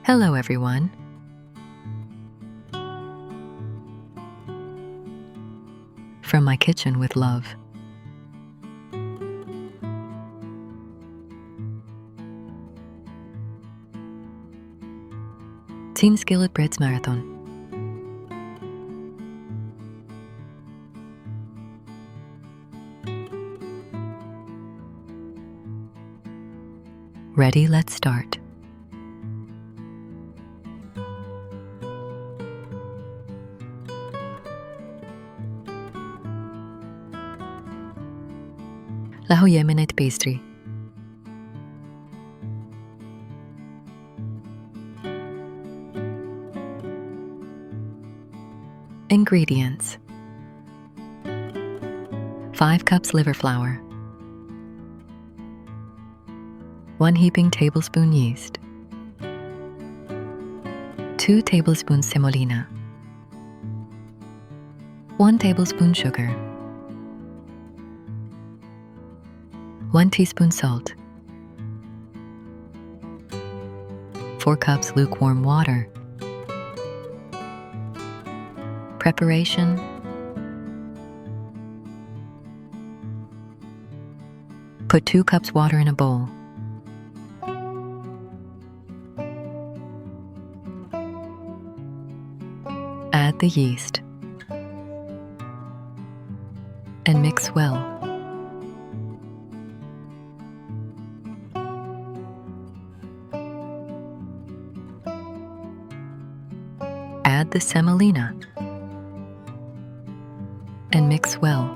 Hello everyone. From my kitchen with love. Team Skillet Breads Marathon. Ready, let's start. Lahoh Yemenite pastry. Ingredients: 5 cups liver flour, 1 heaping tablespoon yeast, 2 tablespoons semolina, 1 tablespoon sugar, 1 teaspoon salt, 4 cups lukewarm water. Preparation: put 2 cups water in a bowl. Add the yeast and mix well. Add the semolina and mix well.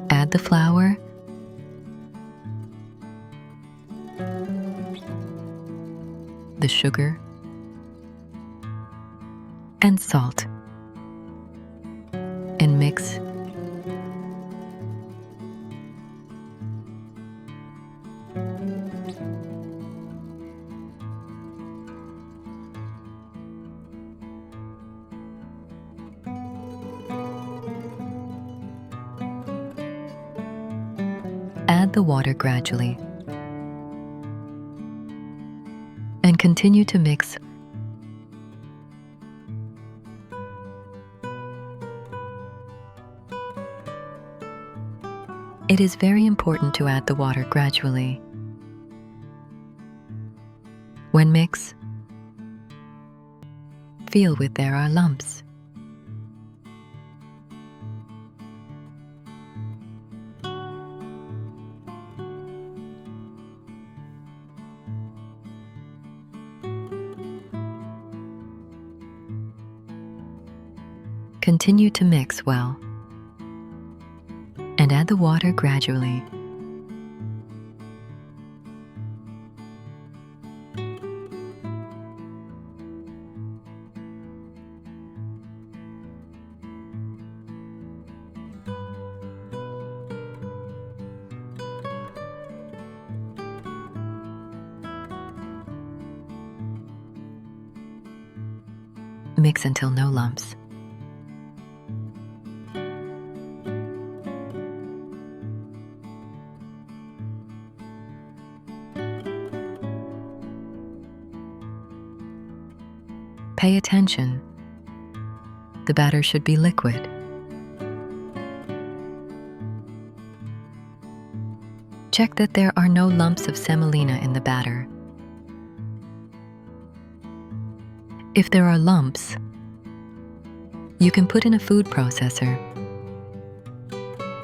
Add the flour the sugar and salt and mix. Add the water gradually and continue to mix. It is very important to add the water gradually. When mix, feel if there are lumps. Continue to mix well and add the water gradually. Mix until no lumps. Pay attention. The batter should be liquid. Check that there are no lumps of semolina in the batter. If there are lumps, you can put in a food processor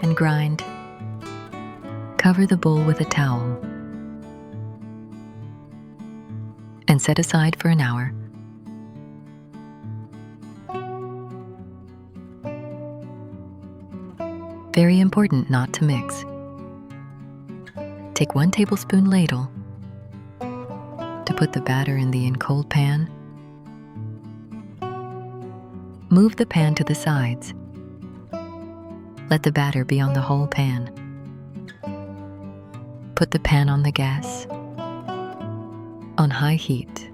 and grind. Cover the bowl with a towel and set aside for an hour. Very important not to mix. Take 1 tablespoon ladle to put the batter in the cold pan. Move the pan to the sides. Let the batter be on the whole pan. Put the pan on the gas on high heat.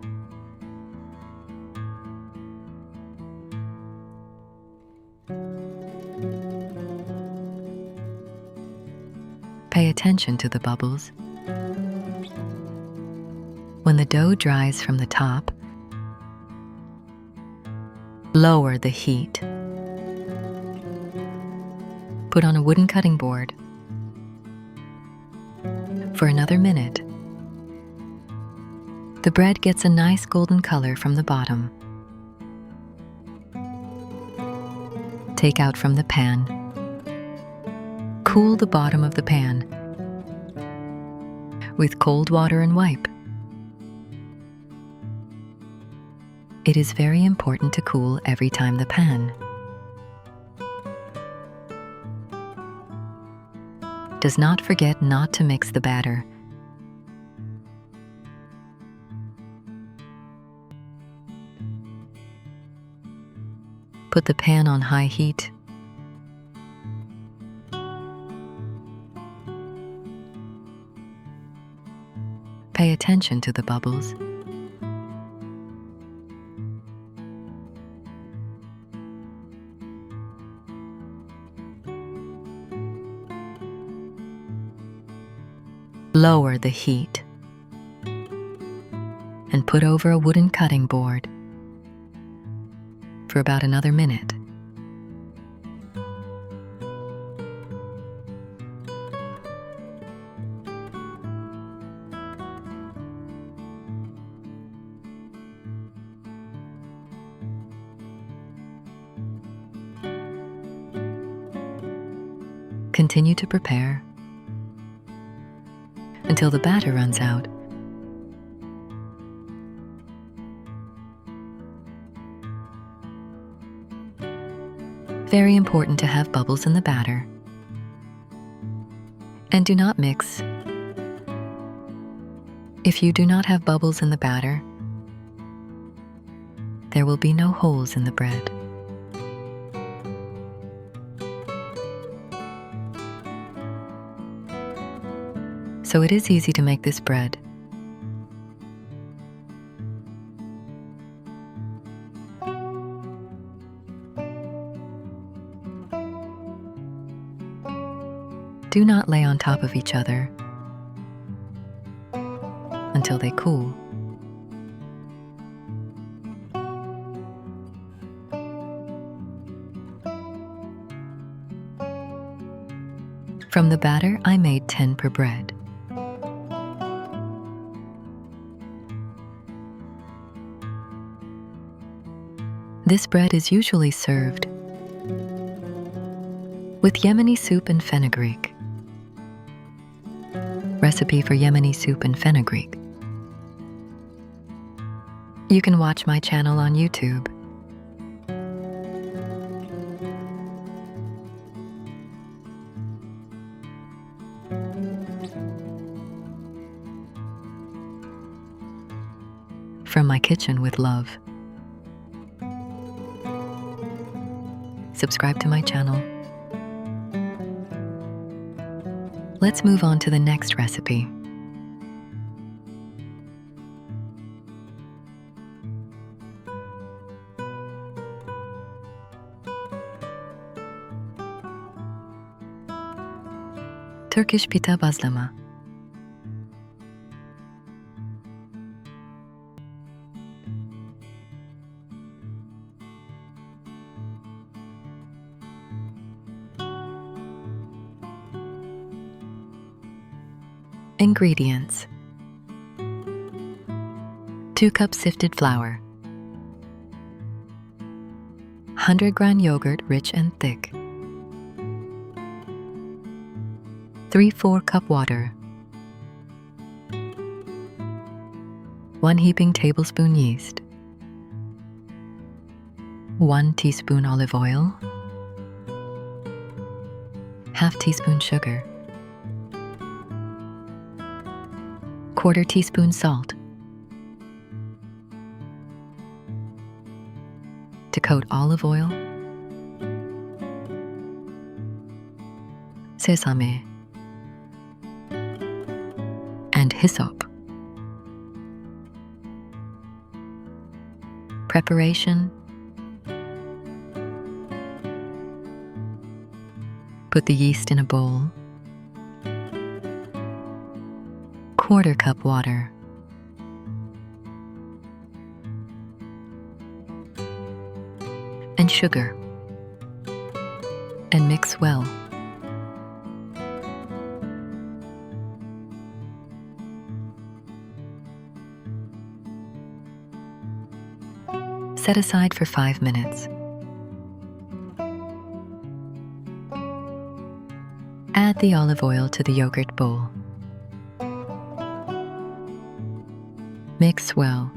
Pay attention to the bubbles. When the dough dries from the top, lower the heat. Put on a wooden cutting board for another minute. The bread gets a nice golden color from the bottom. Take out from the pan. Cool the bottom of the pan with cold water and wipe. It is very important to cool every time the pan does not forget not to mix the batter. Put the pan on high heat. Pay attention to the bubbles. Lower the heat and put over a wooden cutting board for about another minute. Continue to prepare until the batter runs out. Very important to have bubbles in the batter. And do not mix. If you do not have bubbles in the batter, there will be no holes in the bread. So it is easy to make this bread. Do not lay on top of each other until they cool. From the batter, I made 10 per bread. This bread is usually served with Yemeni soup and fenugreek. Recipe for Yemeni soup and fenugreek. You can watch my channel on YouTube. From my kitchen with love. Subscribe to my channel. Let's move on to the next recipe. Turkish pita bazlama. Ingredients: 2 cups sifted flour, 100-gram yogurt, rich and thick, 3/4 cup water, 1 heaping tablespoon yeast, 1 teaspoon olive oil, ½ teaspoon sugar, 1/4 teaspoon salt. To coat olive oil, sesame, and hyssop. Preparation: put the yeast in a bowl. 1/4 cup water. And sugar. And mix well. Set aside for 5 minutes. Add the olive oil to the yogurt bowl. Mix well.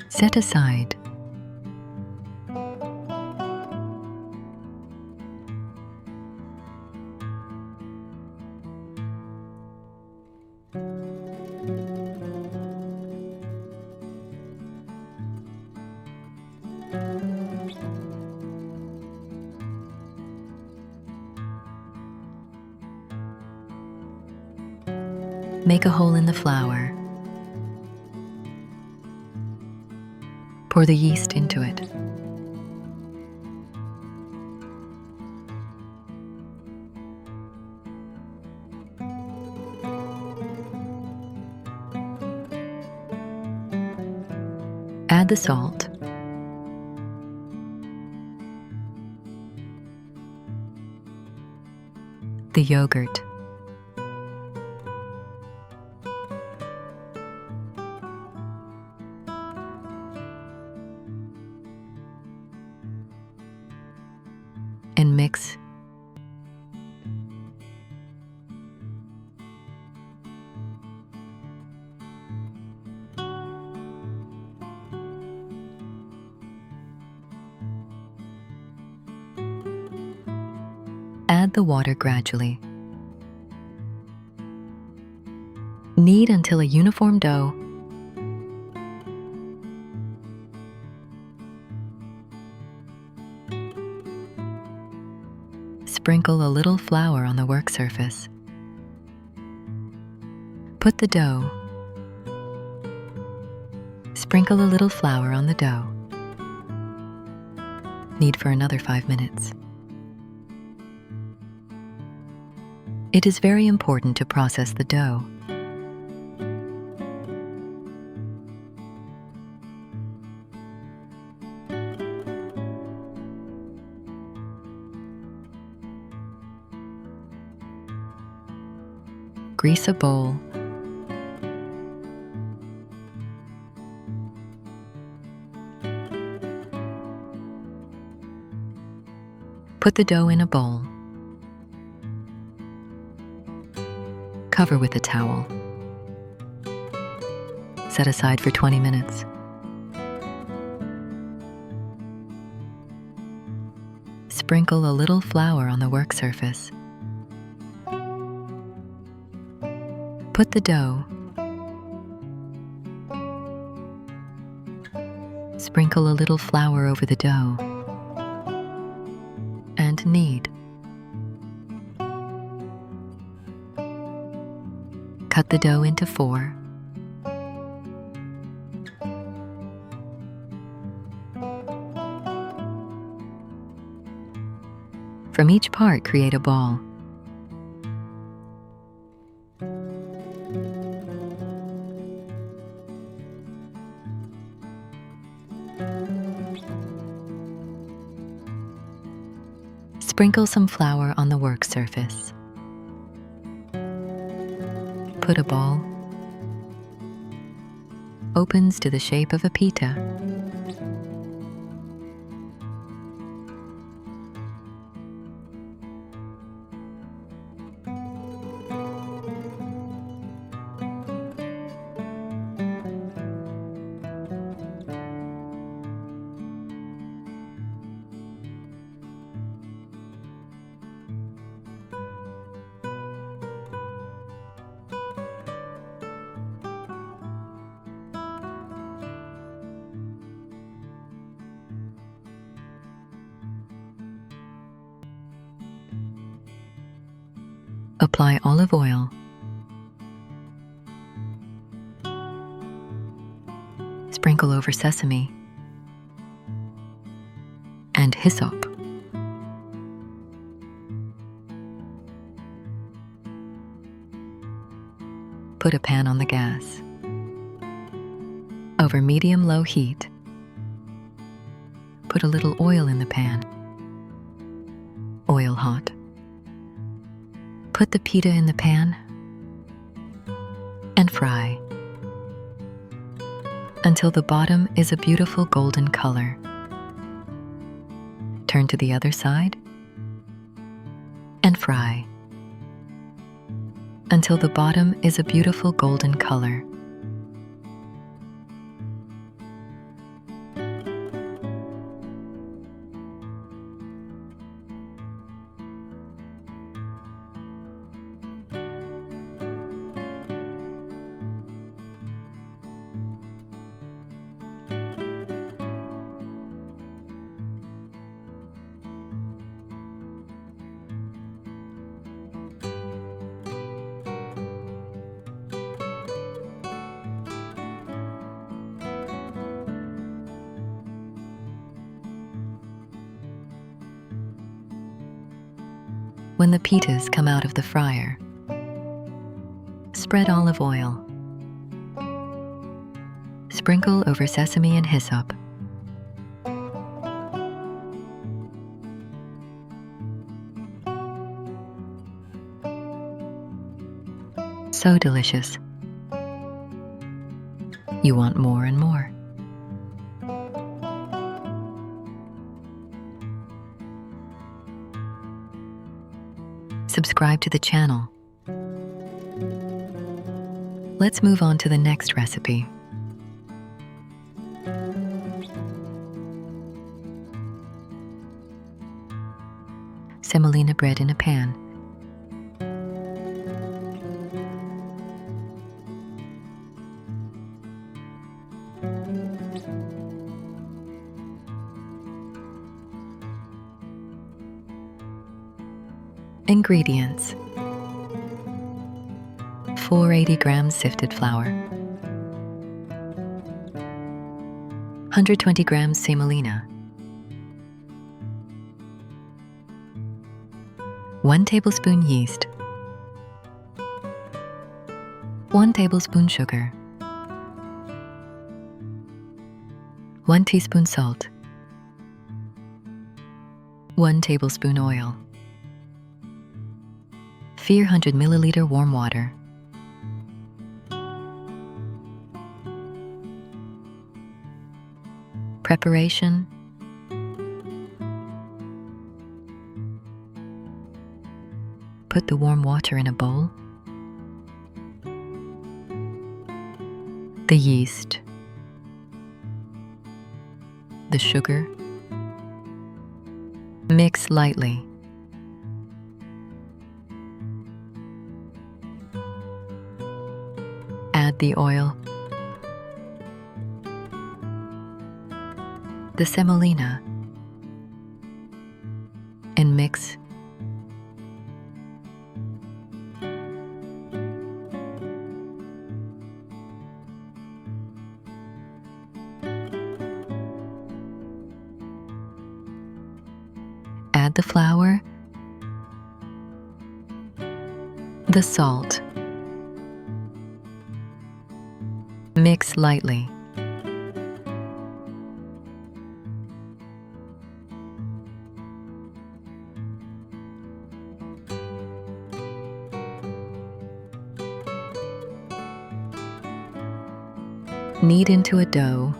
Set aside. Make a hole in the flour. Pour the yeast into it. Add the salt. The yogurt. And mix. Add the water gradually. Knead until a uniform dough. Sprinkle a little flour on the work surface. Put the dough. Sprinkle a little flour on the dough. Knead for another 5 minutes. It is very important to process the dough. Grease a bowl. Put the dough in a bowl. Cover with a towel. Set aside for 20 minutes. Sprinkle a little flour on the work surface. Put the dough. Sprinkle a little flour over the dough. And knead. Cut the dough into 4. From each part, create a ball. Sprinkle some flour on the work surface. Put a ball. Opens to the shape of a pita. Apply olive oil. Sprinkle over sesame and hyssop. Put a pan on the gas. Over medium-low heat, put a little oil in the pan. Oil hot. Put the pita in the pan and fry until the bottom is a beautiful golden color. Turn to the other side and fry until the bottom is a beautiful golden color. When the pitas come out of the fryer, spread olive oil. Sprinkle over sesame and hyssop. So delicious. You want more and more. Subscribe to the channel. Let's move on to the next recipe. Semolina bread in a pan. Ingredients: 480 grams sifted flour, 120 grams semolina, 1 tablespoon yeast, 1 tablespoon sugar, 1 teaspoon salt, 1 tablespoon oil, 400 milliliter warm water. Preparation: put the warm water in a bowl. The yeast, the sugar. Mix lightly. Add the oil, the semolina, and mix. Add the flour, the salt. Mix lightly. Knead into a dough.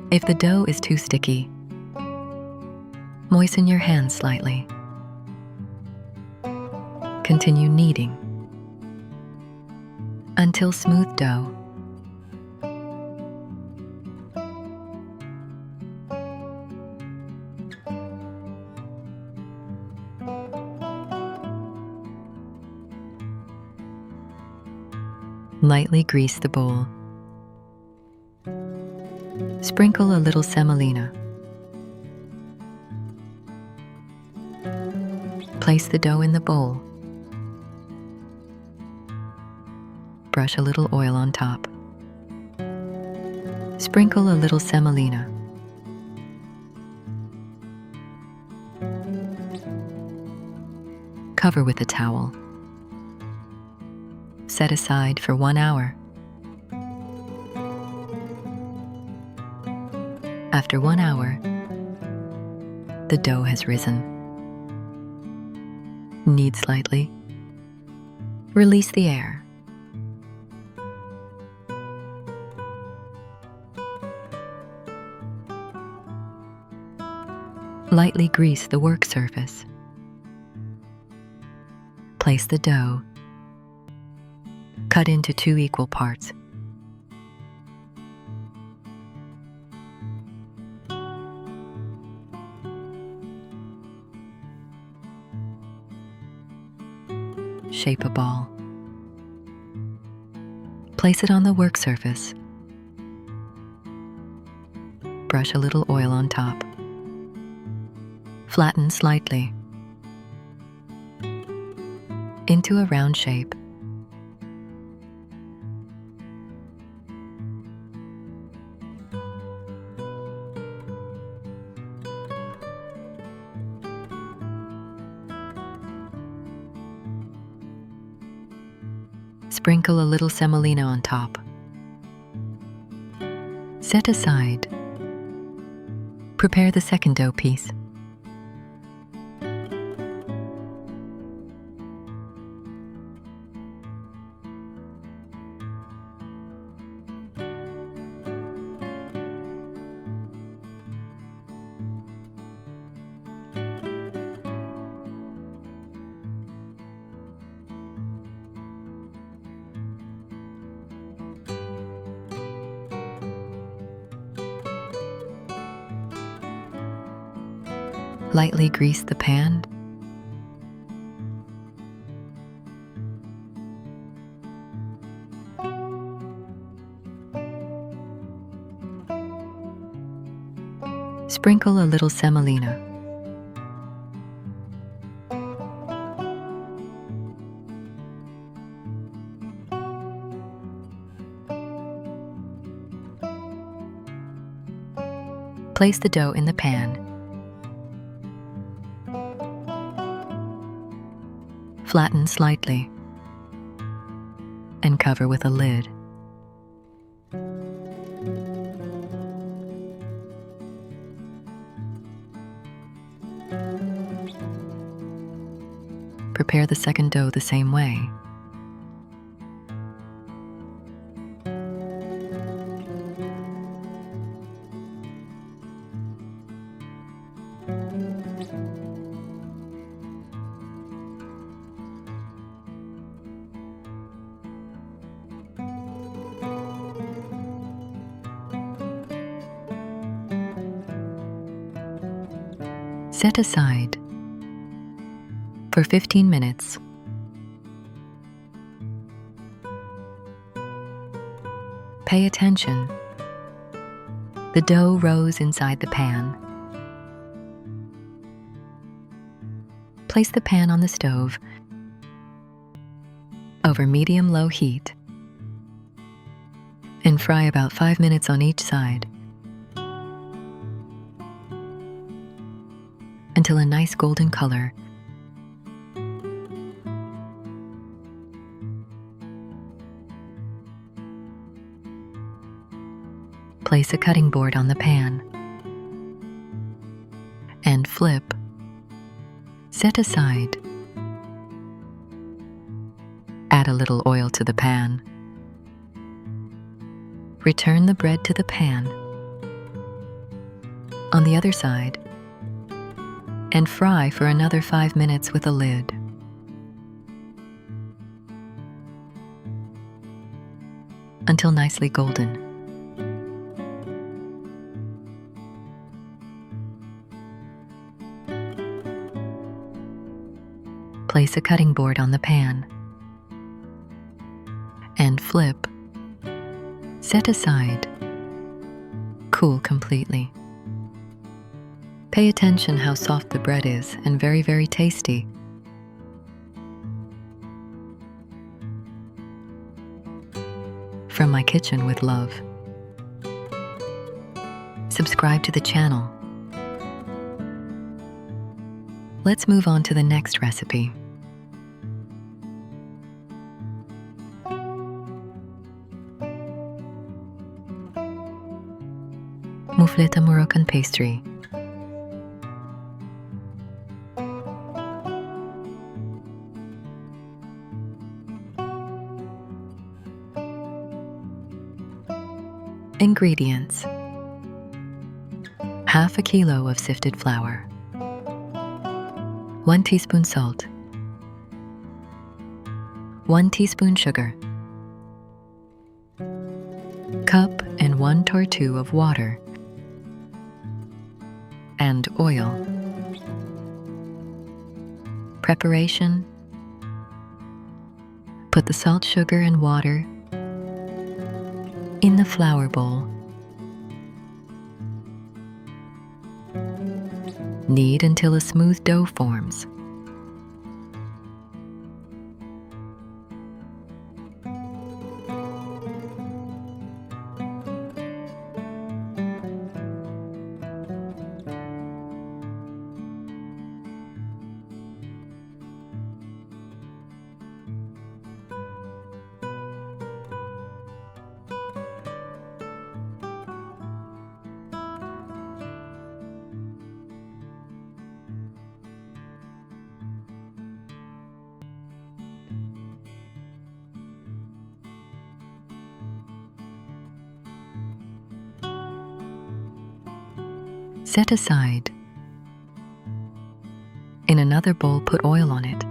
If the dough is too sticky, moisten your hands slightly. Continue kneading until smooth dough. Lightly grease the bowl. Sprinkle a little semolina. Place the dough in the bowl. Brush a little oil on top. Sprinkle a little semolina. Cover with a towel. Set aside for 1 hour. After 1 hour, the dough has risen. Knead slightly. Release the air. Lightly grease the work surface. Place the dough. Cut into 2 equal parts. Shape a ball. Place it on the work surface. Brush a little oil on top. Flatten slightly into a round shape. Sprinkle a little semolina on top. Set aside. Prepare the second dough piece. Lightly grease the pan. Sprinkle a little semolina. Place the dough in the pan. Flatten slightly and cover with a lid. Prepare the second dough the same way. Set aside for 15 minutes. Pay attention. The dough rose inside the pan. Place the pan on the stove over medium-low heat and fry about 5 minutes on each side until a nice golden color. Place a cutting board on the pan and flip. Set aside. Add a little oil to the pan. Return the bread to the pan on the other side and fry for another 5 minutes with a lid. Until nicely golden. Place a cutting board on the pan and flip. Set aside. Cool completely. Pay attention how soft the bread is and very, very tasty. From my kitchen with love. Subscribe to the channel. Let's move on to the next recipe. Moufleta Moroccan pastry. Ingredients: half a kilo of sifted flour, 1 teaspoon salt, 1 teaspoon sugar, cup and 1 or 2 of water, and oil. Preparation: put the salt, sugar, and water in the flour bowl. Knead until a smooth dough forms. Set aside. In another bowl, put oil on it.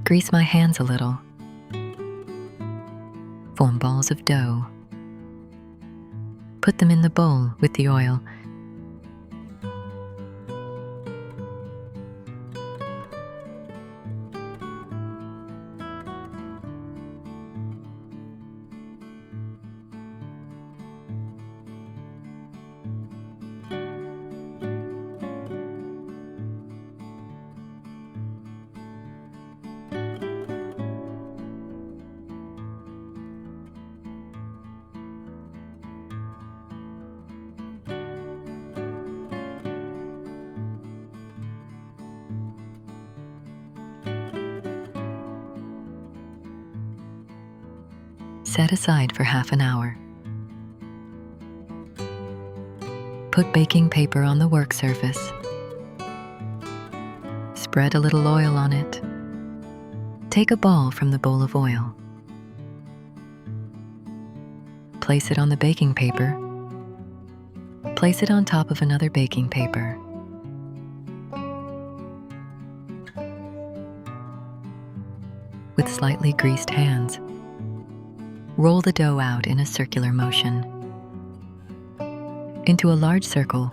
Grease my hands a little. Form balls of dough. Put them in the bowl with the oil. Set aside for half an hour. Put baking paper on the work surface. Spread a little oil on it. Take a ball from the bowl of oil. Place it on the baking paper. Place it on top of another baking paper. With slightly greased hands, roll the dough out in a circular motion into a large circle.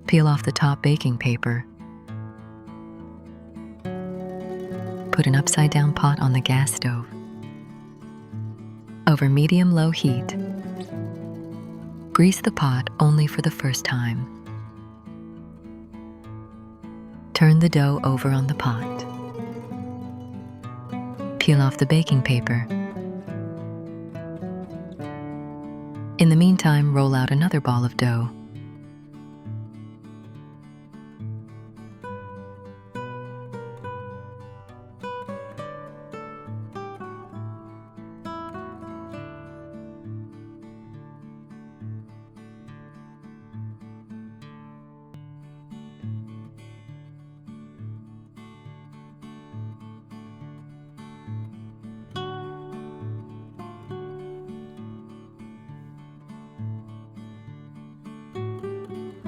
Peel off the top baking paper. Put an upside-down pot on the gas stove. Over medium-low heat. Grease the pot only for the first time. Turn the dough over on the pot. Peel off the baking paper. In the meantime, roll out another ball of dough.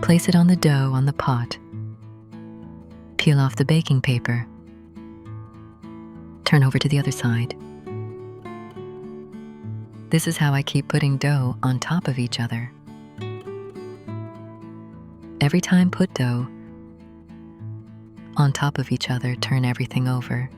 Place it on the dough on the pot. Peel off the baking paper. Turn over to the other side. This is how I keep putting dough on top of each other. Every time put dough on top of each other, turn everything over.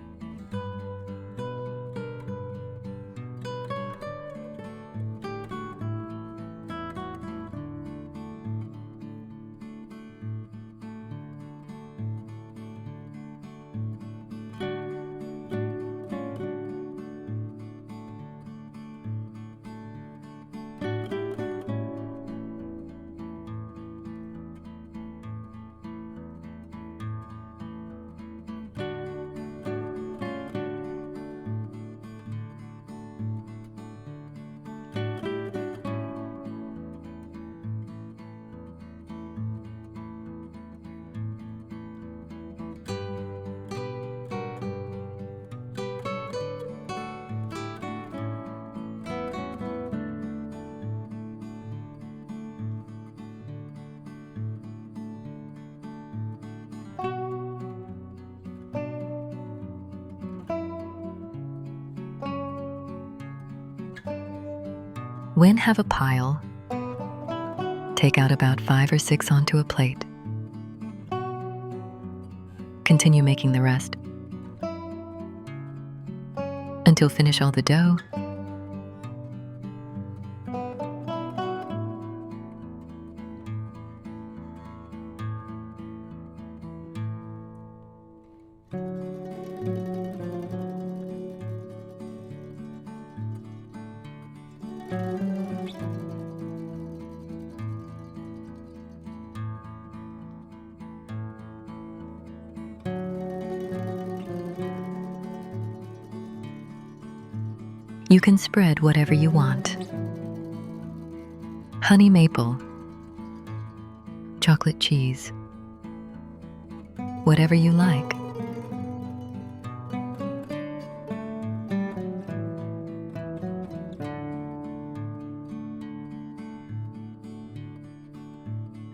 When have a pile, take out about 5 or 6 onto a plate. Continue making the rest until finish all the dough. You can spread whatever you want. Honey maple, chocolate cheese, whatever you like.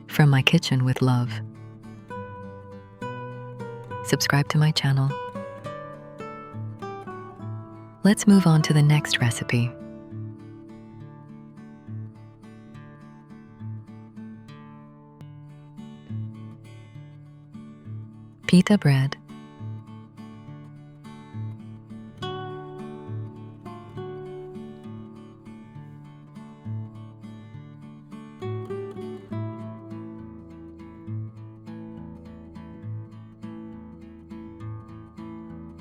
From my kitchen with love. Subscribe to my channel. Let's move on to the next recipe. Pita bread,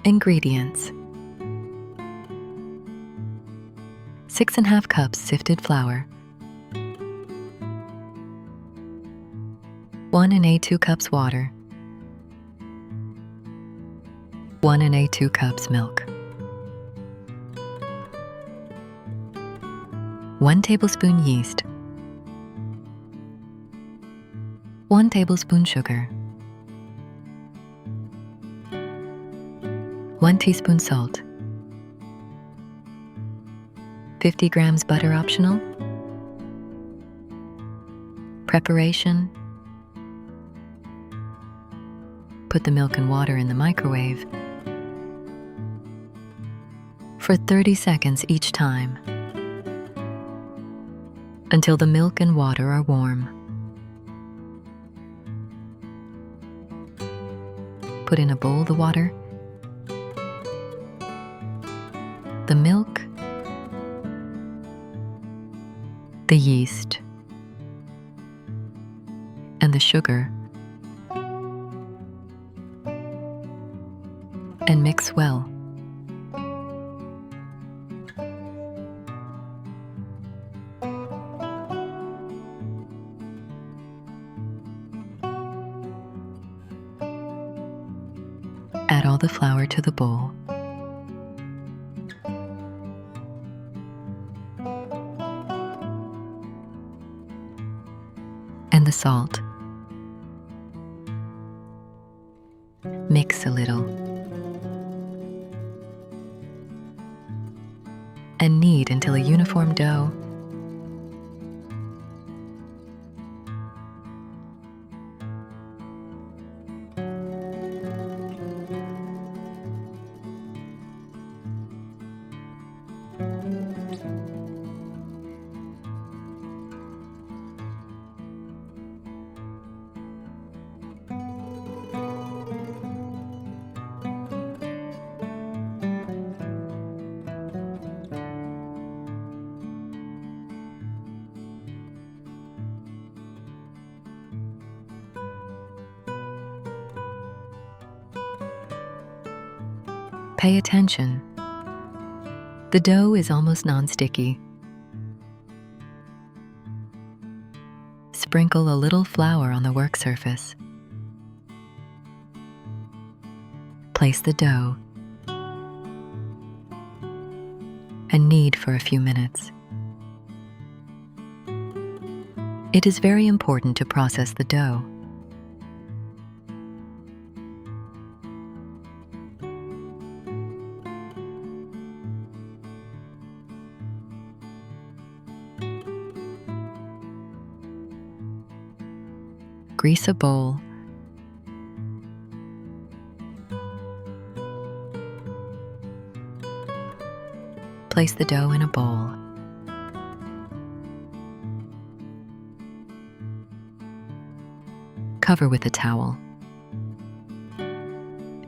ingredients: 6½ cups sifted flour, 1 1/2 cups water, 1 1/2 cups milk, 1 tablespoon yeast, 1 tablespoon sugar, 1 teaspoon salt, 50 grams butter optional. Preparation: put the milk and water in the microwave for 30 seconds each time until the milk and water are warm. Put in a bowl the water, the milk, the yeast, and the sugar, and mix well. Add all the flour to the bowl. And the salt. Mix a little. And knead until a uniform dough. Pay attention. The dough is almost non-sticky. Sprinkle a little flour on the work surface. Place the dough and knead for a few minutes. It is very important to process the dough. Grease a bowl. Place the dough in a bowl. Cover with a towel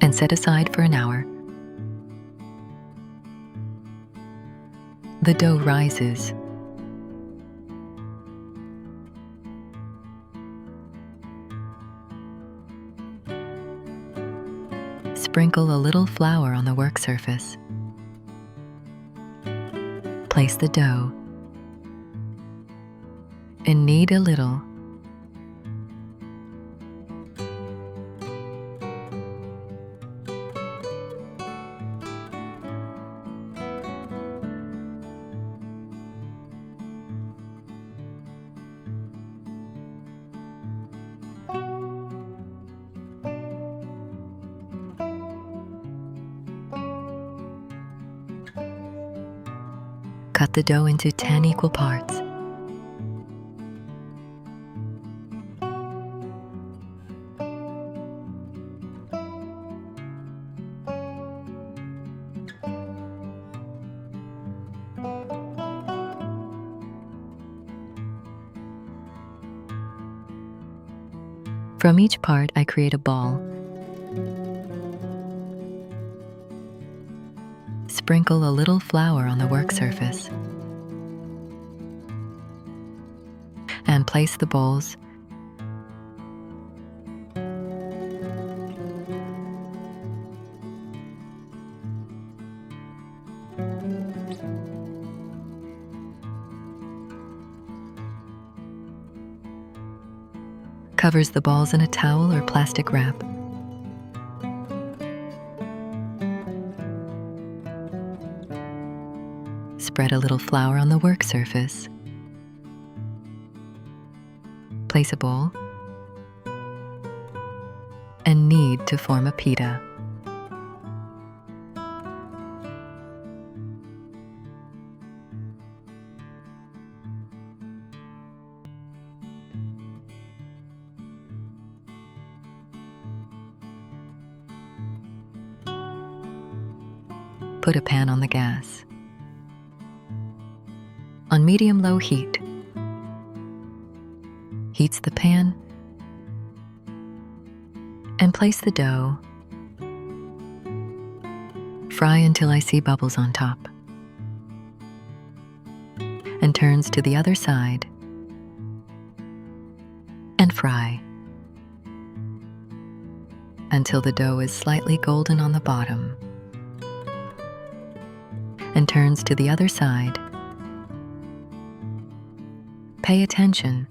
and set aside for an hour. The dough rises. Sprinkle a little flour on the work surface. Place the dough and knead a little. Cut the dough into 10 equal parts. From each part, I create a ball. Sprinkle a little flour on the work surface and place the balls. Covers the balls in a towel or plastic wrap. Spread a little flour on the work surface. Place a bowl and knead to form a pita. Put a pan on the gas. On medium-low heat. Heats the pan and place the dough. Fry until I see bubbles on top and turns to the other side and fry until the dough is slightly golden on the bottom and turns to the other side. Pay attention.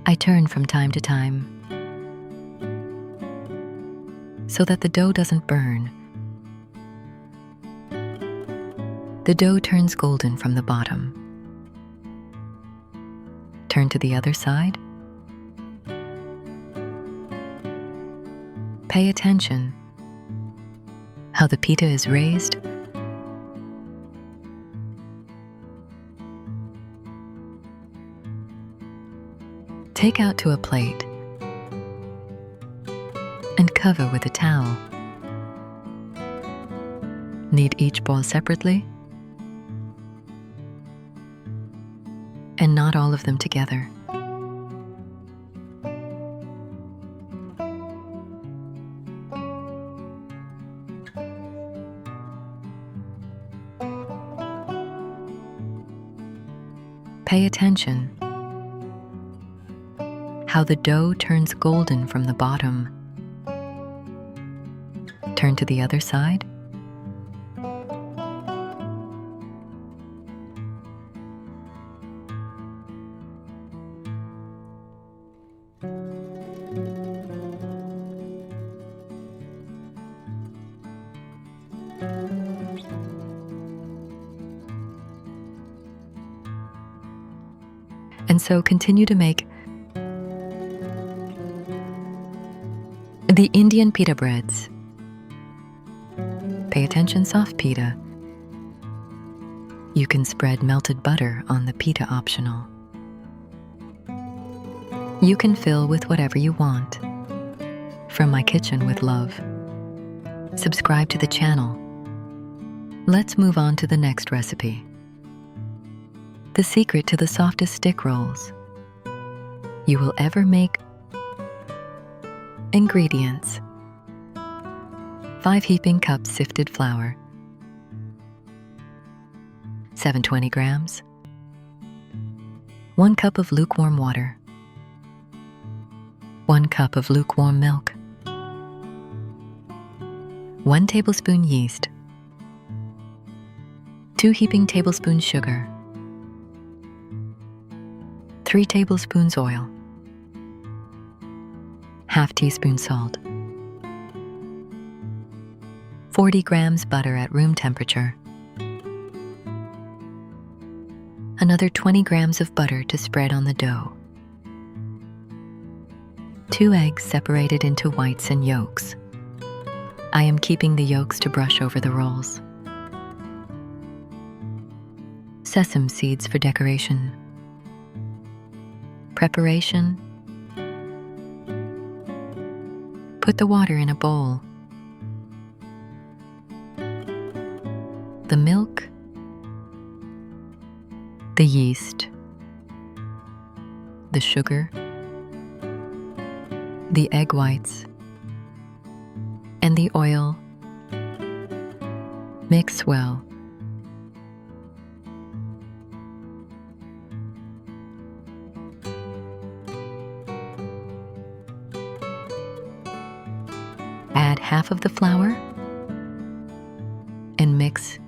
I turn from time to time so that the dough doesn't burn. The dough turns golden from the bottom. Turn to the other side. Pay attention how the pita is raised. Take out to a plate and cover with a towel. Knead each ball separately and not all of them together. Pay attention how the dough turns golden from the bottom. Turn to the other side. And so continue to make the Indian pita breads. Pay attention, soft pita. You can spread melted butter on the pita, optional. You can fill with whatever you want. From my kitchen with love. Subscribe to the channel. Let's move on to the next recipe. The secret to the softest stick rolls. you will ever make. Ingredients: 5 heaping cups sifted flour, 720 grams, 1 cup of lukewarm water, 1 cup of lukewarm milk, 1 tablespoon yeast, 2 heaping tablespoons sugar, 3 tablespoons oil, ½ teaspoon salt, 40 grams butter at room temperature, another 20 grams of butter to spread on the dough, 2 eggs separated into whites and yolks. I am keeping the yolks to brush over the rolls. Sesame seeds for decoration. Preparation: put the water in a bowl. The milk, the yeast, the sugar, the egg whites, and the oil. Mix well. Add half of the flour and mix.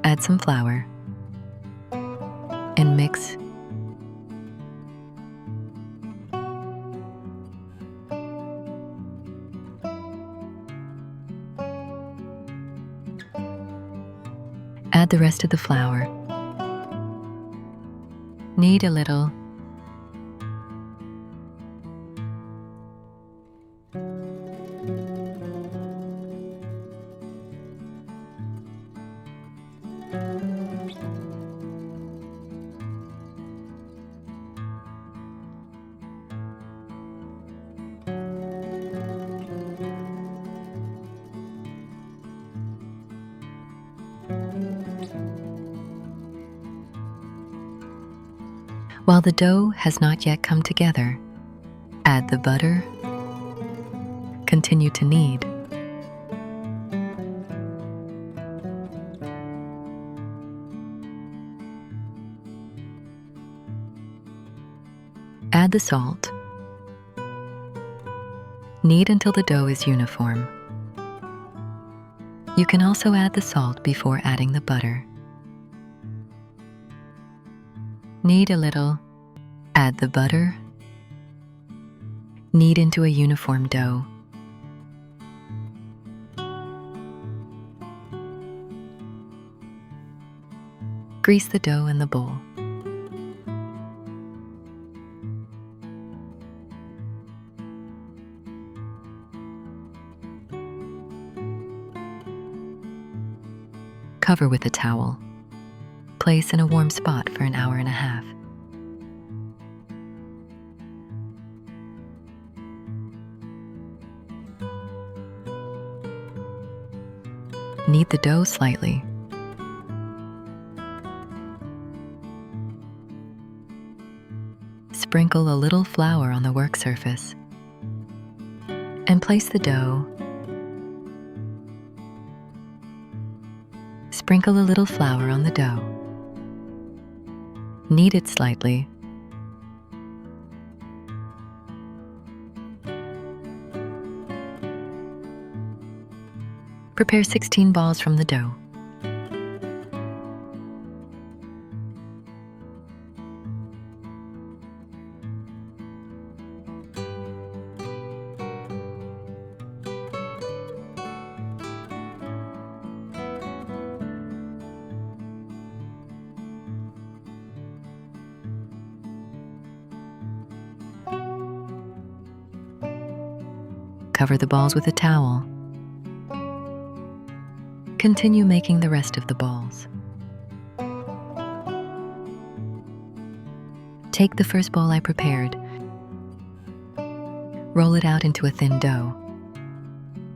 Add some flour and mix. Add the rest of the flour. Knead a little. While the dough has not yet come together, add the butter. Continue to knead. Add the salt. Knead until the dough is uniform. You can also add the salt before adding the butter. Knead a little, add the butter, knead into a uniform dough. Grease the dough in the bowl. Cover with a towel. Place in a warm spot for an hour and a half. Knead the dough slightly. Sprinkle a little flour on the work surface and place the dough. Sprinkle a little flour on the dough. Knead it slightly. Prepare 16 balls from the dough. Cover the balls with a towel. Continue making the rest of the balls. Take the first ball I prepared, Roll it out into a thin dough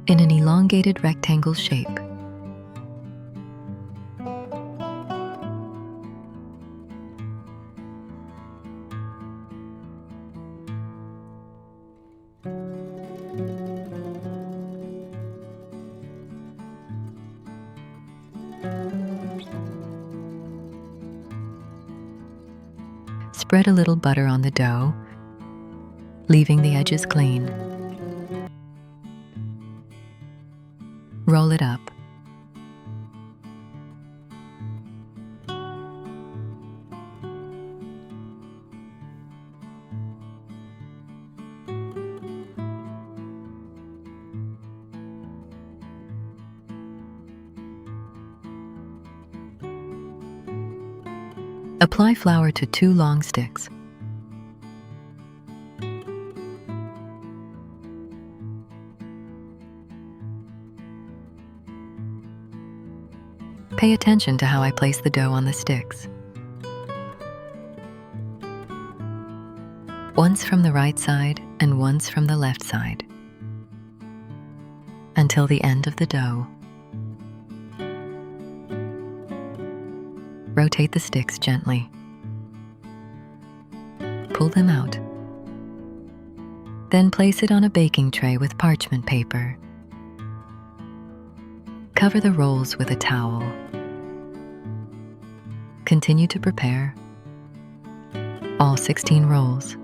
in an elongated rectangle shape. Spread a little butter on the dough, leaving the edges clean. Roll it up. Apply flour to 2 long sticks. Pay attention to how I place the dough on the sticks. Once from the right side and once from the left side, until the end of the dough. Rotate the sticks gently. Pull them out. Then place it on a baking tray with parchment paper. Cover the rolls with a towel. Continue to prepare all 16 rolls.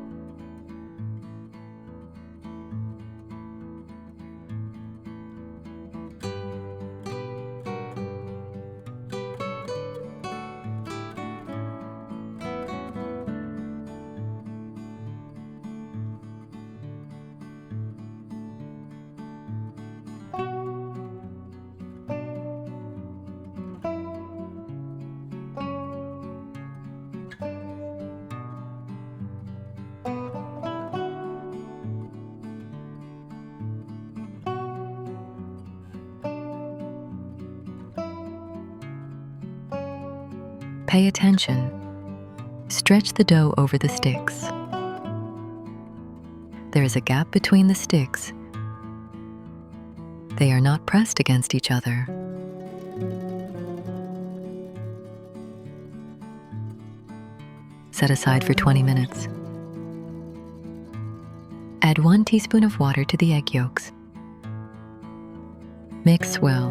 Pay attention. Stretch the dough over the sticks. There is a gap between the sticks. They are not pressed against each other. Set aside for 20 minutes. Add 1 teaspoon of water to the egg yolks. Mix well.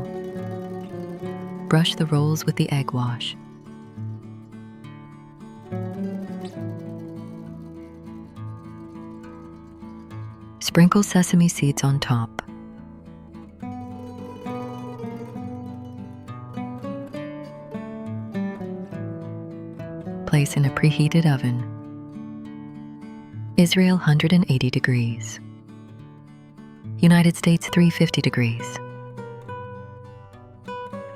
Brush the rolls with the egg wash. Sprinkle sesame seeds on top. Place in a preheated oven. Israel 180 degrees. United States 350 degrees.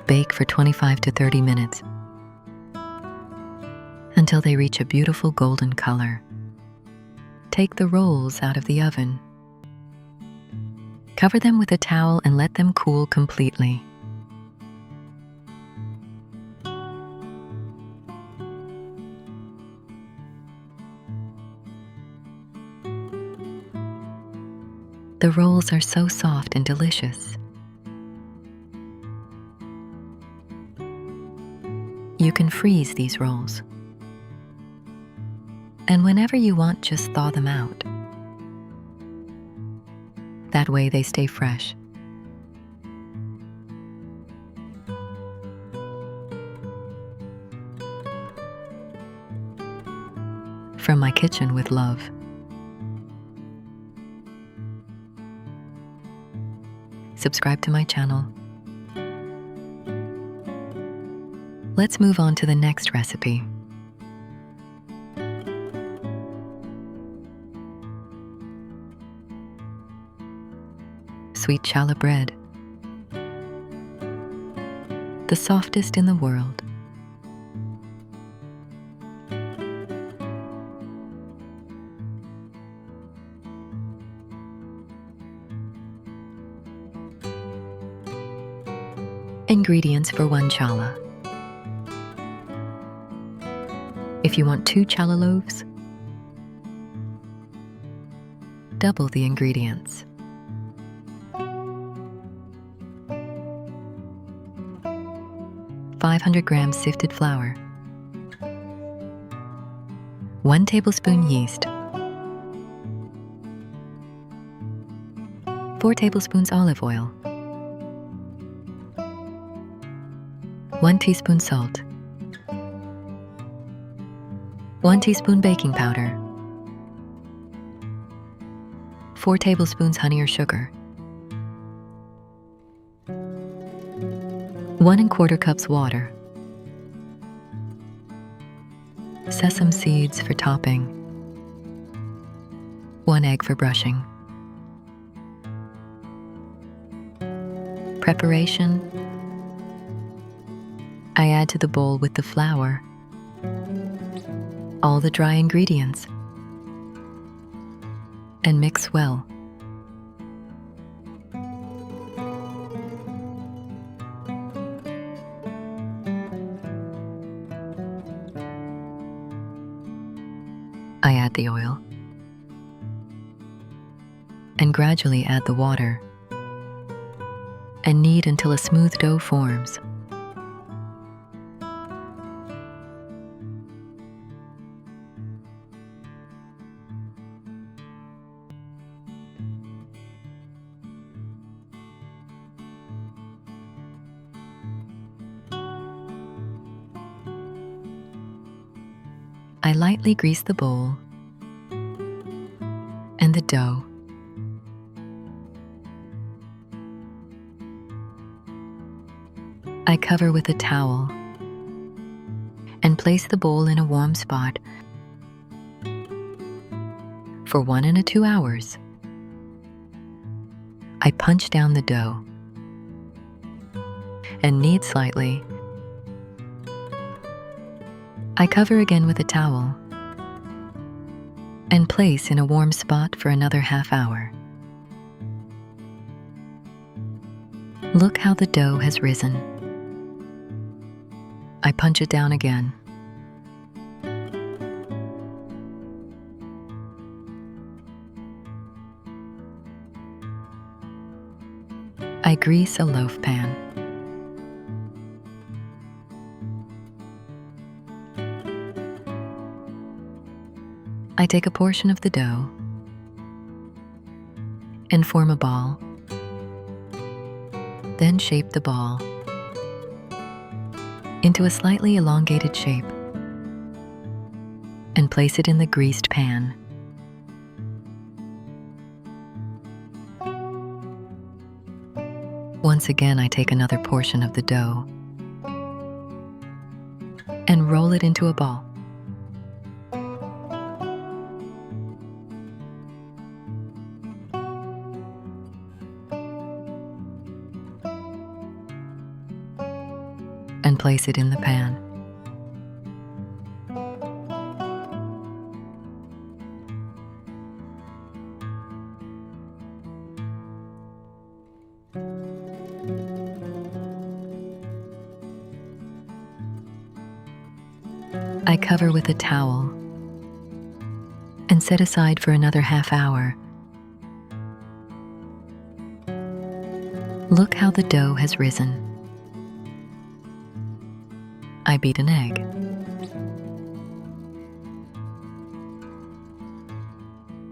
Bake for 25 to 30 minutes until they reach a beautiful golden color. Take the rolls out of the oven. Cover them with a towel and let them cool completely. The rolls are so soft and delicious. You can freeze these rolls. And whenever you want, just thaw them out. That way they stay fresh. From my kitchen with love. Subscribe to my channel. Let's move on to the next recipe. Sweet challah bread, the softest in the world. Ingredients for 1 challah. If you want 2 challah loaves, double the ingredients. "500 grams sifted flour, 1 tablespoon yeast, 4 tablespoons olive oil, 1 teaspoon salt, 1 teaspoon baking powder, 4 tablespoons honey or sugar, 1¼ cups water, sesame seeds for topping, 1 egg for brushing. Preparation: I add to the bowl with the flour all the dry ingredients and mix well. I add the oil and gradually add the water and knead until a smooth dough forms. I lightly grease the bowl and the dough. I cover with a towel and place the bowl in a warm spot for 1 to 2 hours. I punch down the dough and knead slightly. I cover again with a towel and place in a warm spot for another half hour. Look how the dough has risen. I punch it down again. I grease a loaf pan. I take a portion of the dough and form a ball. Then shape the ball into a slightly elongated shape and place it in the greased pan. Once again, I take another portion of the dough and roll it into a ball. And place it in the pan. I cover with a towel and set aside for another half hour. Look how the dough has risen. I beat an egg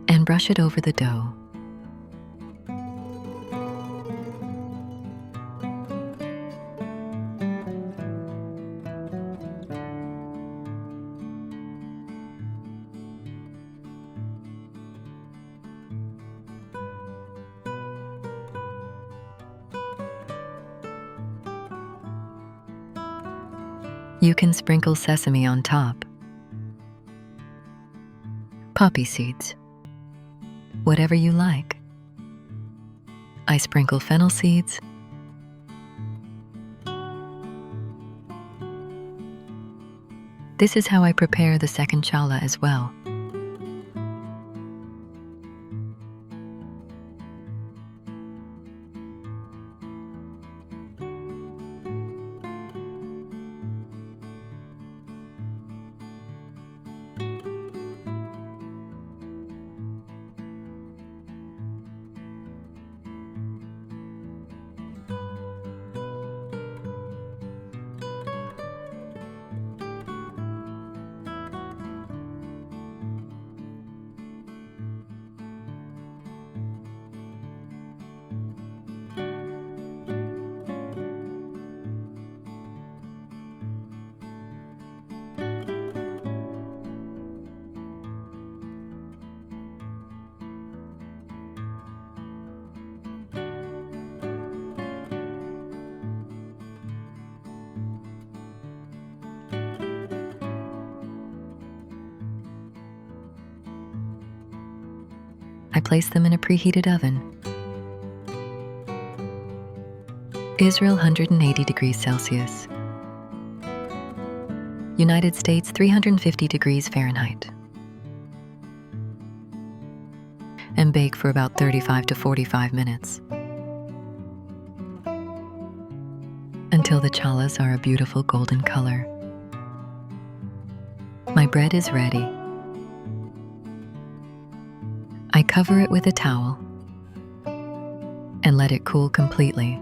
and brush it over the dough. You can sprinkle sesame on top, poppy seeds, whatever you like. I sprinkle fennel seeds, this is how I prepare the second challah as well. I place them in a preheated oven. Israel 180 degrees Celsius. United States 350 degrees Fahrenheit. And bake for about 35 to 45 minutes. Until the challahs are a beautiful golden color. My bread is ready. I cover it with a towel and let it cool completely.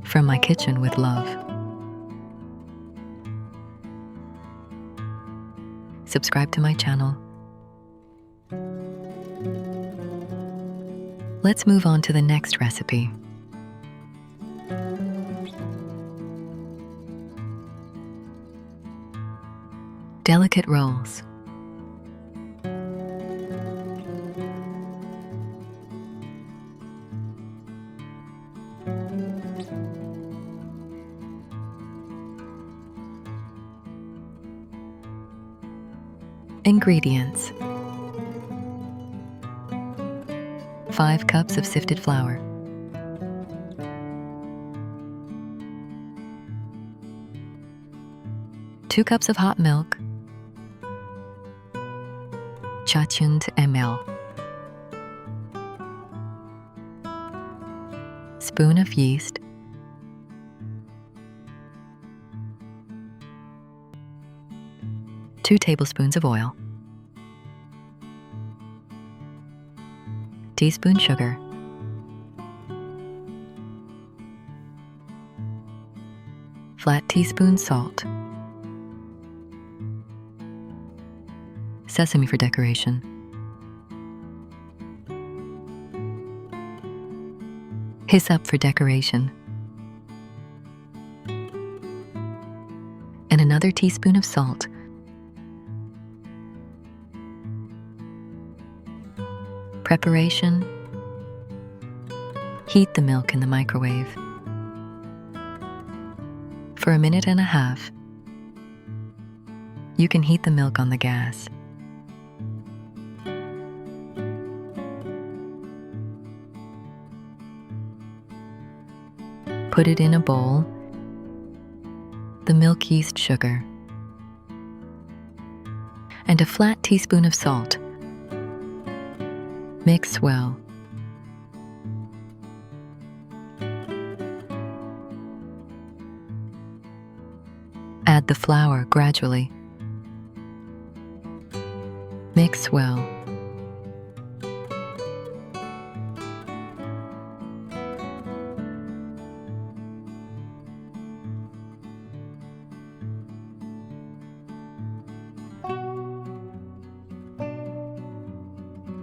From my kitchen with love. Subscribe to my channel. Let's move on to the next recipe. Delicate rolls. Ingredients: 5 cups of sifted flour, 2 cups of hot milk, 400 ml, spoon of yeast, 2 tablespoons of oil, teaspoon sugar, flat teaspoon salt, sesame for decoration, hyssop for decoration, and another teaspoon of salt. Preparation: heat the milk in the microwave for 1.5 minutes. You can heat the milk on the gas. Put it in a bowl, the milk, yeast, sugar, and a flat teaspoon of salt. Mix well. Add the flour gradually. Mix well.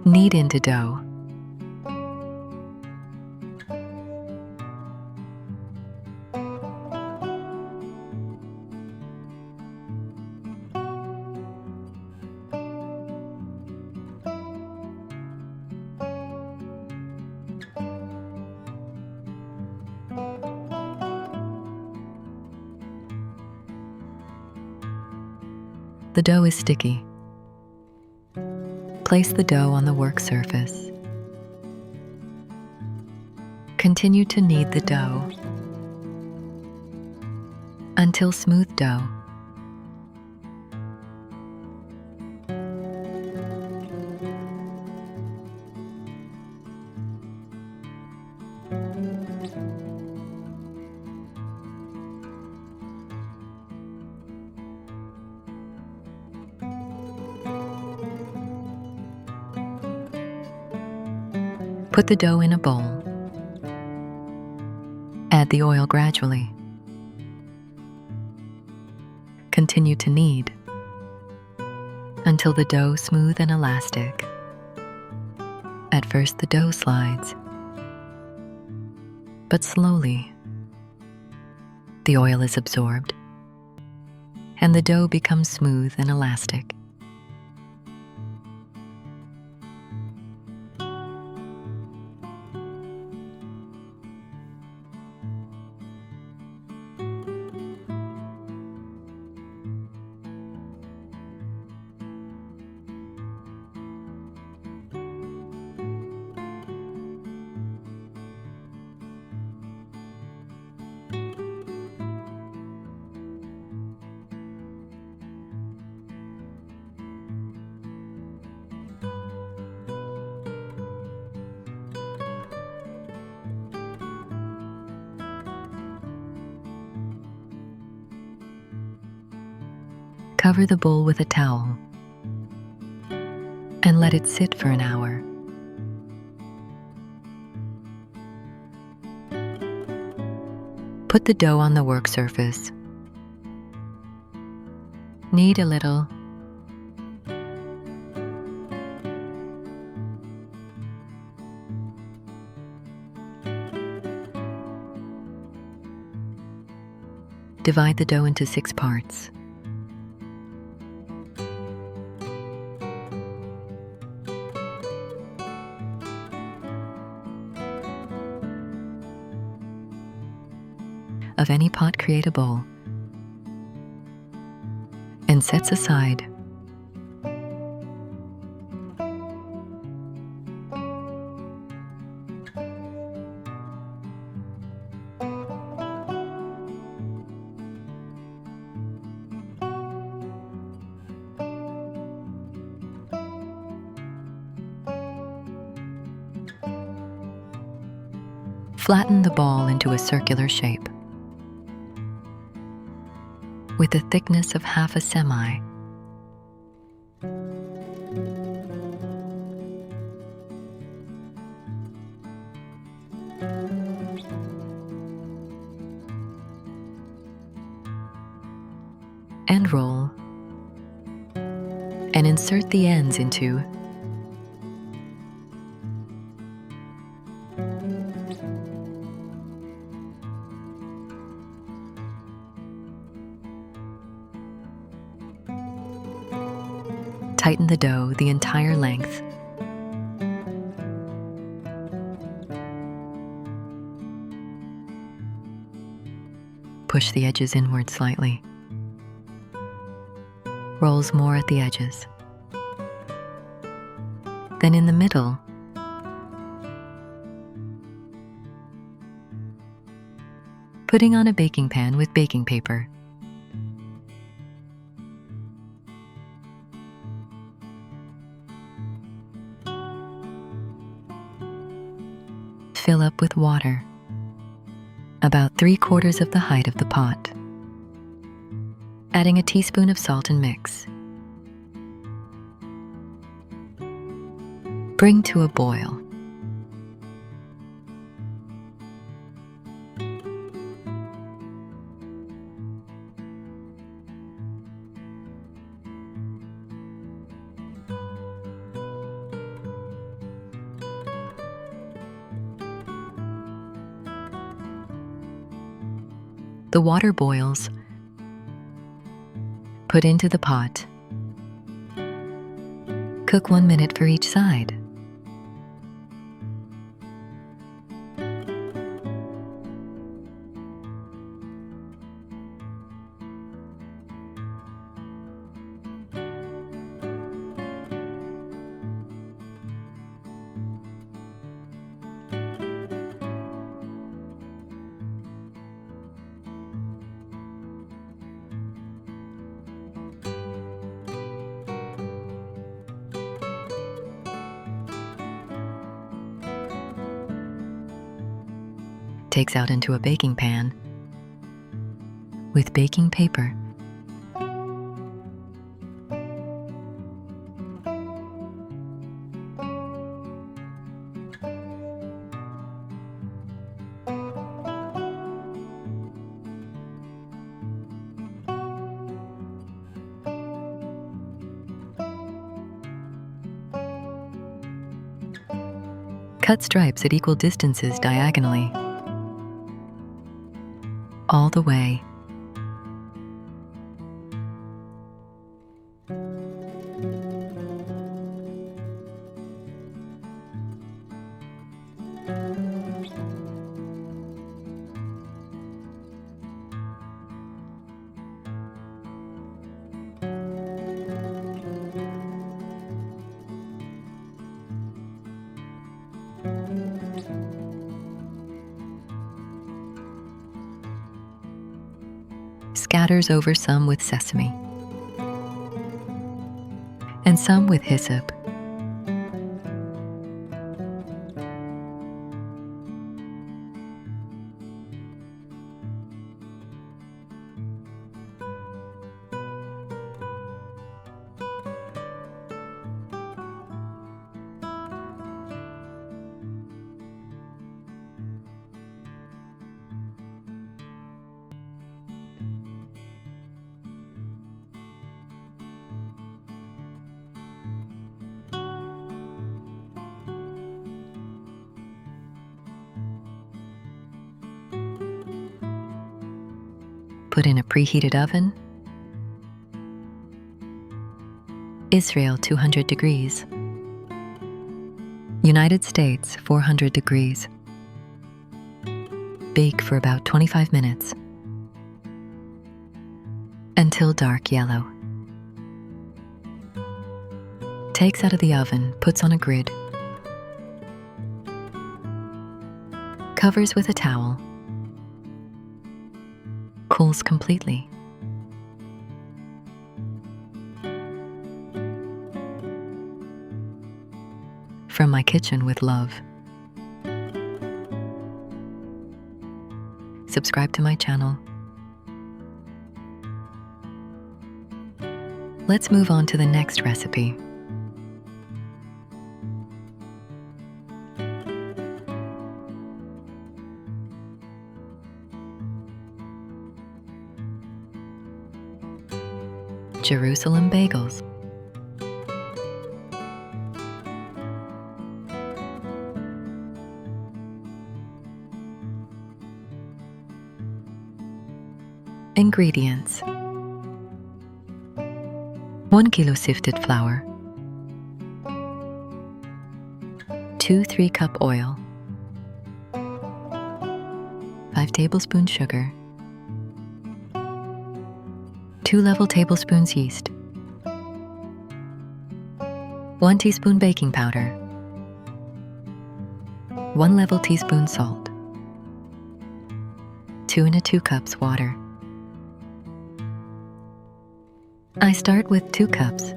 Knead into dough. The dough is sticky. Place the dough on the work surface. Continue to knead the dough until smooth dough. Put the dough in a bowl. Add the oil gradually. Continue to knead until the dough smooth and elastic. At first the dough slides, but slowly the oil is absorbed and the dough becomes smooth and elastic. Cover the bowl with a towel and let it sit for an hour. Put the dough on the work surface. Knead a little. Divide the dough into 6 parts. Of any pot, create a bowl and sets aside. Flatten the ball into a circular shape with a thickness of half a semi. And roll and insert the ends into tighten the dough the entire length. Push the edges inward slightly. Rolls more at the edges. Then in the middle, putting on a baking pan with baking paper. Fill up with water, about 3/4 of the height of the pot. Adding a teaspoon of salt and mix. Bring to a boil. The water boils. Put into the pot. Cook 1 minute for each side. Takes out into a baking pan with baking paper. Cut stripes at equal distances diagonally, all the way. Scatters over some with sesame and some with hyssop. Put in a preheated oven. Israel 200 degrees. United States 400 degrees. Bake for about 25 minutes until dark yellow. Takes out of the oven, puts on a grid. Covers with a towel. Cools completely. From my kitchen with love. Subscribe to my channel. Let's move on to the next recipe. Jerusalem bagels. Ingredients: 1 kilo sifted flour, 2 3-cup oil, 5 tablespoons sugar, 2 level tablespoons yeast, 1 teaspoon baking powder, 1 level teaspoon salt, 2 and 2 cups water. I start with 2 cups.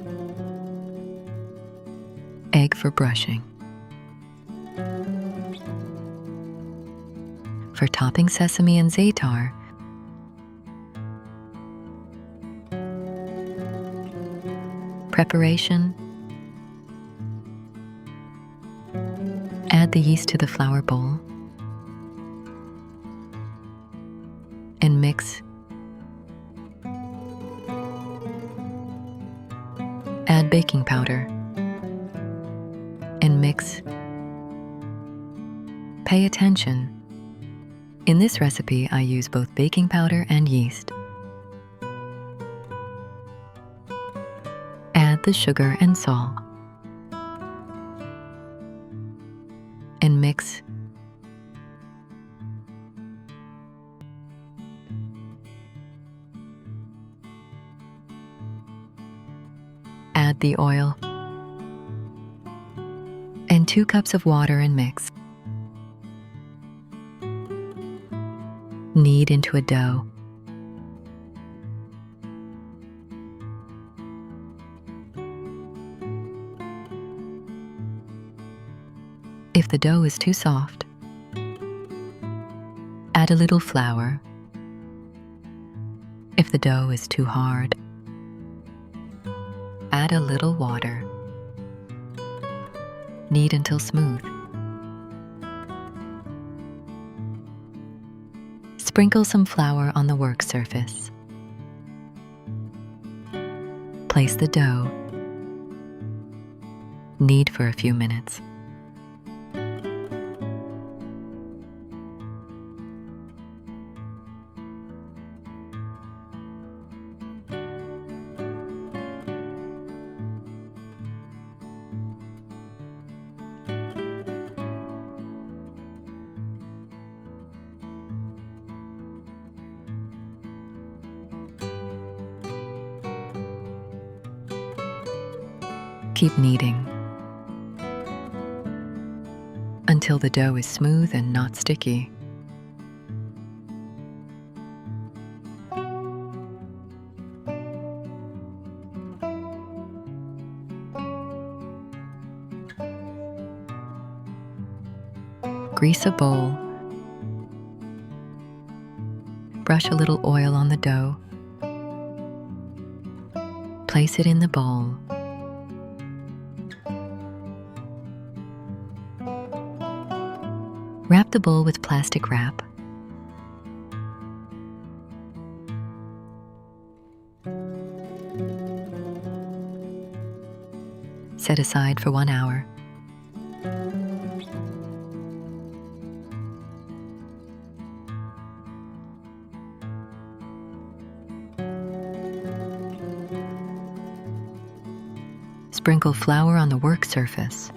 Egg for brushing. For topping sesame and za'atar, preparation: add the yeast to the flour bowl and mix. Add baking powder and mix. Pay attention. In this recipe, I use both baking powder and yeast. Add the sugar and salt and mix. Add the oil and 2 cups of water and mix. Knead into a dough. If the dough is too soft, add a little flour. If the dough is too hard, add a little water. Knead until smooth. Sprinkle some flour on the work surface. Place the dough. Knead for a few minutes. Keep kneading until the dough is smooth and not sticky. Grease a bowl. Brush a little oil on the dough. Place it in the bowl. Wrap the bowl with plastic wrap. Set aside for 1 hour. Sprinkle flour on the work surface.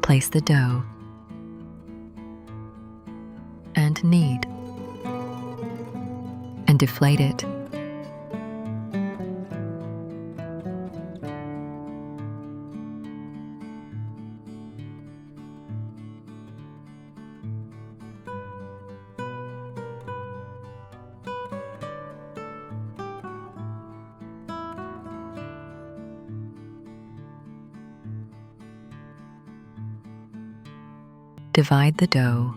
Place the dough and knead and deflate it. Divide the dough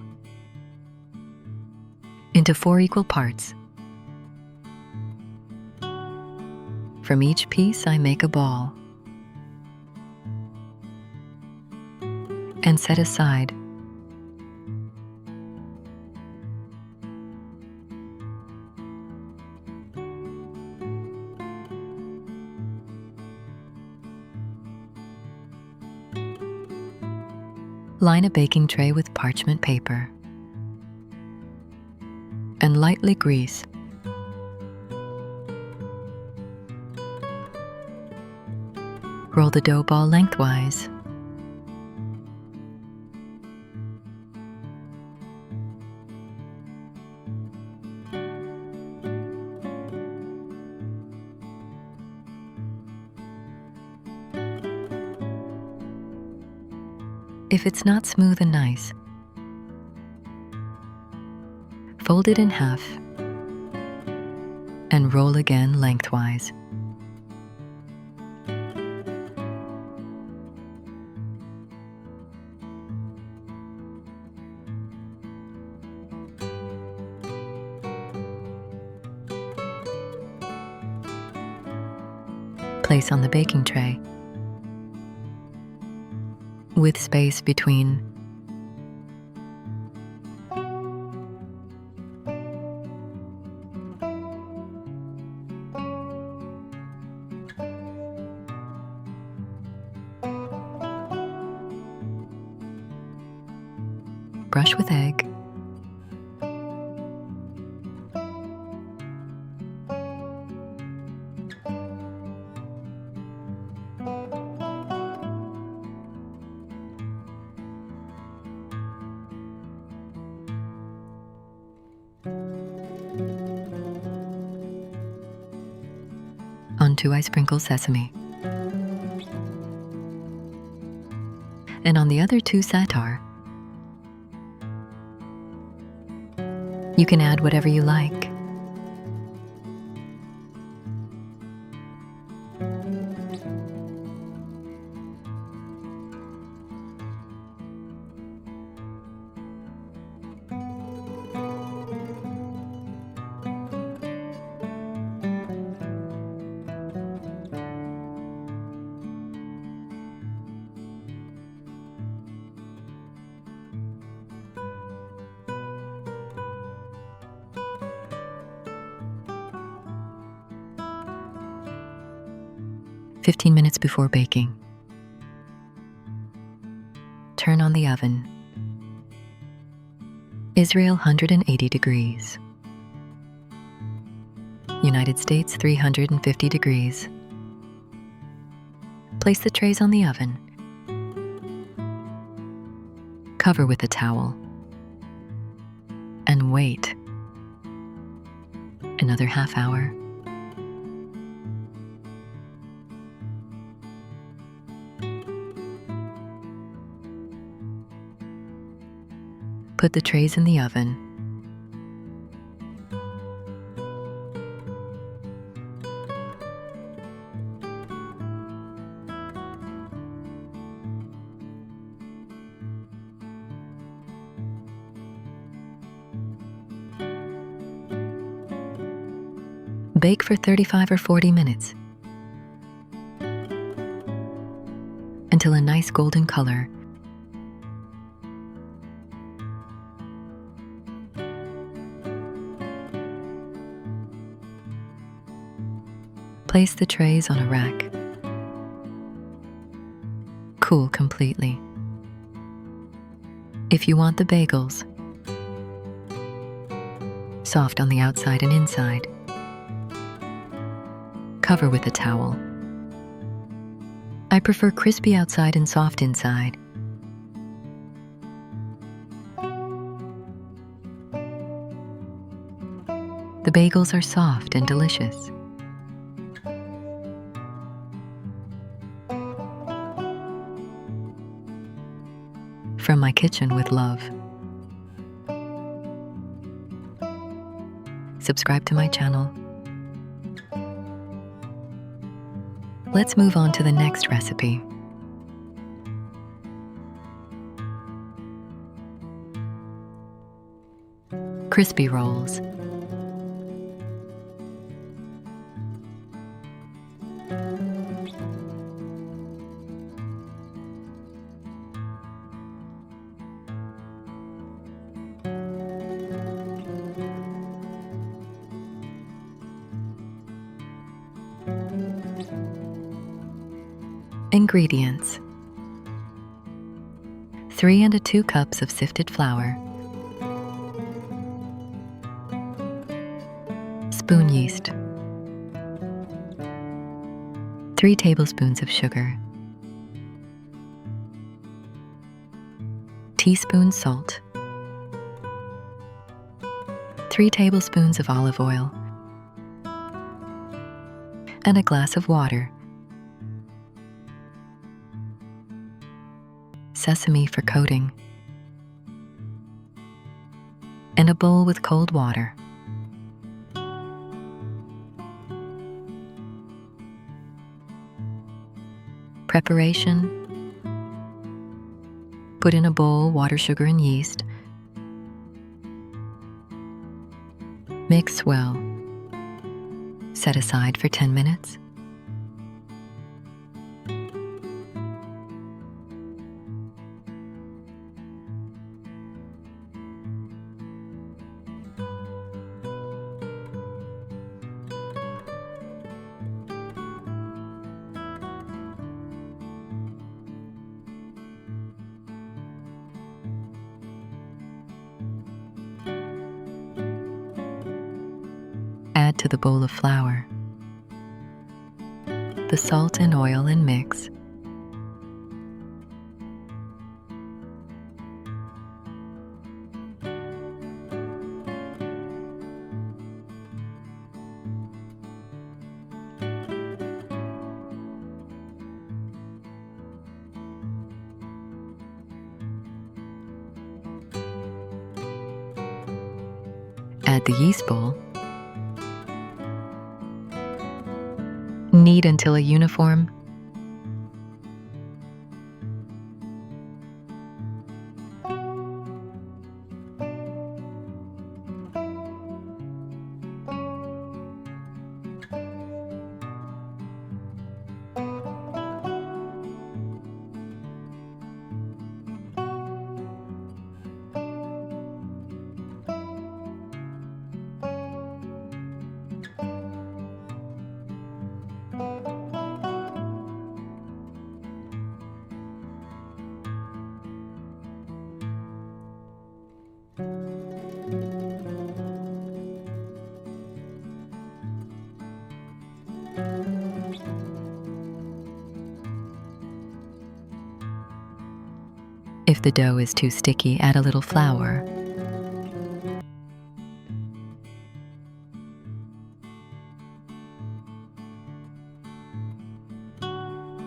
into 4 equal parts. From each piece, I make a ball and set aside. Line a baking tray with parchment paper and lightly grease. Roll the dough ball lengthwise. If it's not smooth and nice, fold it in half and roll again lengthwise. Place on the baking tray with space between. Brush with egg. Onto I sprinkle sesame. And on the other 2 Smadar, you can add whatever you like. "15 minutes before baking. Turn on the oven. Israel 180 degrees. United States 350 degrees. Place the trays on the oven. Cover with a towel and wait another half hour. Put the trays in the oven. Bake for 35 or 40 minutes until a nice golden color. Place the trays on a rack. Cool completely. If you want the bagels soft on the outside and inside, Cover with a towel. I prefer crispy outside and soft inside. The bagels are soft and delicious. From my kitchen with love. Subscribe to my channel. Let's move on to the next recipe. Crispy rolls. Ingredients: 3 2 cups of sifted flour, spoon yeast, 3 tablespoons of sugar, teaspoon salt, 3 tablespoons of olive oil, and a glass of water. Sesame for coating, and a bowl with cold water. Preparation: put in a bowl water, sugar, and yeast. Mix well. Set aside for 10 minutes. Add to the bowl of flour the salt and oil and mix. Add the yeast bowl. Knead until a uniform. If the dough is too sticky, add a little flour.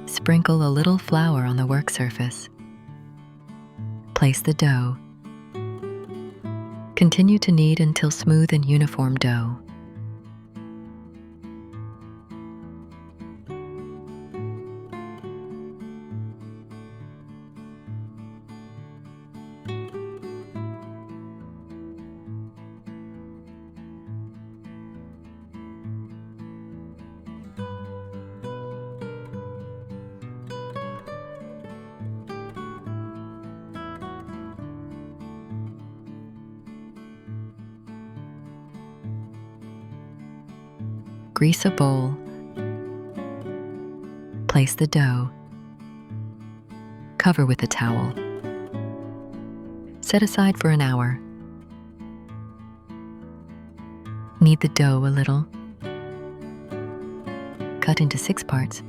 Sprinkle a little flour on the work surface. Place the dough. Continue to knead until smooth and uniform dough. Grease a bowl. Place the dough. Cover with a towel. Set aside for an hour. Knead the dough a little. cut into 6 parts.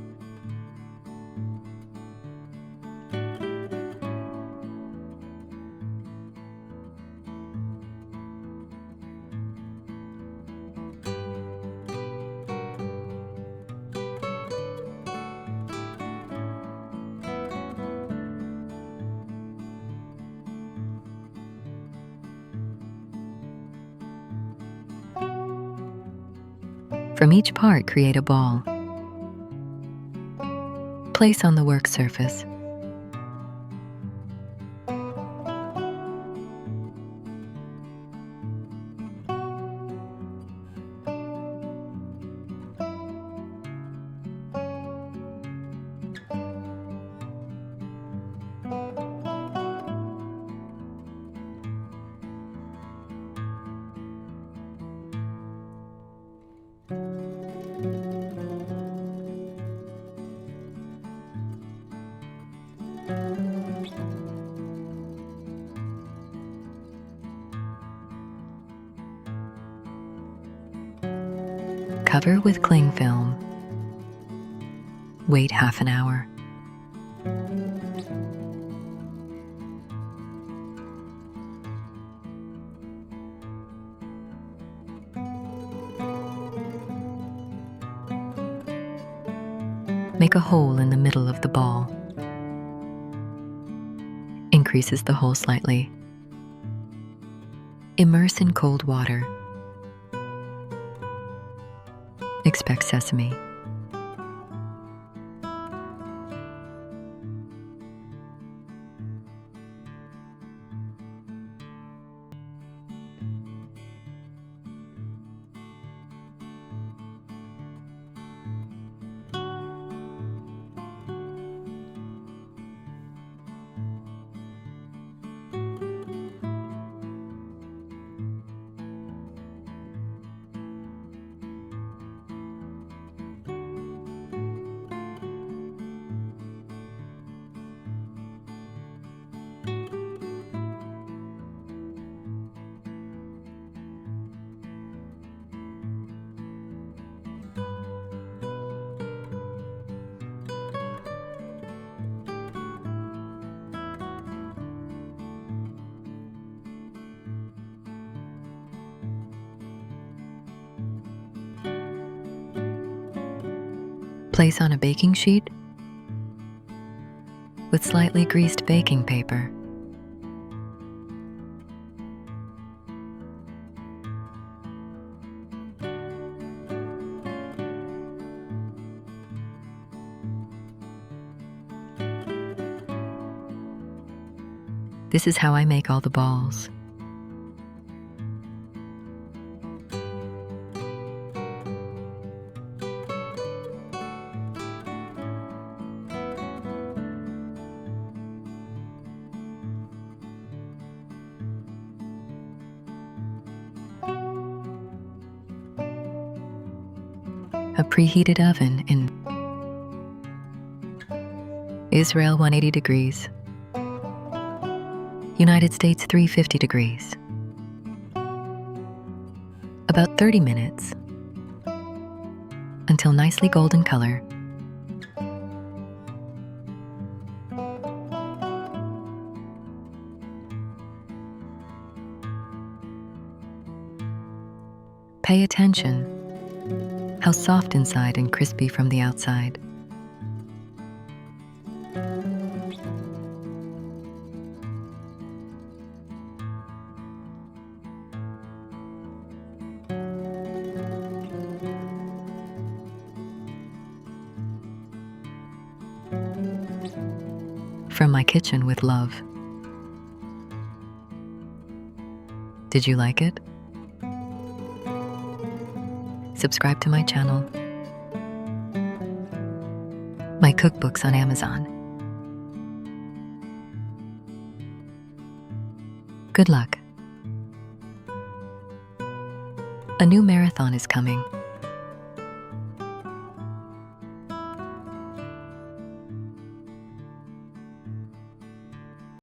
From each part, create a ball. Place on the work surface. Cover with cling film. Wait half an hour. Make a hole in the middle of the ball. Increases the hole slightly. Immerse in cold water. Expect sesame. Place on a baking sheet with slightly greased baking paper. This is how I make all the balls. A preheated oven in Israel 180 degrees, United States 350 degrees. About 30 minutes until nicely golden color. Pay attention. How soft inside and crispy from the outside. From my kitchen with love. Did you like it? Subscribe to my channel. My cookbooks on Amazon. Good luck. A new marathon is coming.